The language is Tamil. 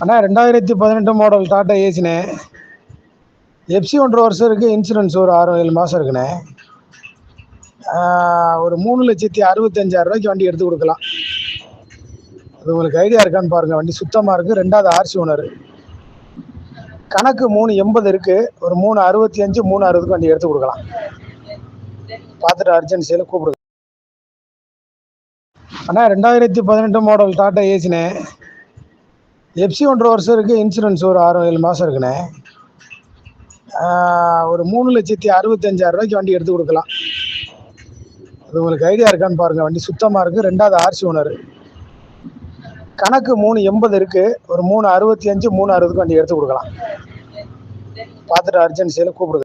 அண்ணா 2018 மாடல் டாடா ஏசிண்ணே. எஃப்சி 1.5 வருஷம் இருக்குது. இன்சூரன்ஸ் ஒரு 6-7 மாதம் இருக்குண்ணே. ஒரு 3,65,000 வண்டி எடுத்து கொடுக்கலாம். அது உங்களுக்கு ஐடியா இருக்கான்னு பாருங்கள். வண்டி சுத்தமாக இருக்குது. 2வது ஆர்சி ஓனர். கணக்கு 380 இருக்குது. ஒரு 365 360 வண்டி எடுத்து கொடுக்கலாம். பார்த்துட்டு அர்ஜென்சியில் கூப்பிடுங்க. அண்ணா 2018 மாடல் டாடா ஏசிண்ணே. எஃப்சி 1.5 வருஷம் இருக்குது. இன்சூரன்ஸ் ஒரு 6-7 மாதம் இருக்குண்ணே. ஒரு 3,65,000 வண்டி எடுத்து கொடுக்கலாம். அது உங்களுக்கு ஐடியா இருக்கான்னு பாருங்கள். வண்டி சுத்தமாக இருக்குது. 2வது ஆர்சி ஓனர். கணக்கு 380 இருக்குது. ஒரு 365 360 வண்டி எடுத்து கொடுக்கலாம். பார்த்துட்டு அர்ஜென்சியில் கூப்பிடுங்க.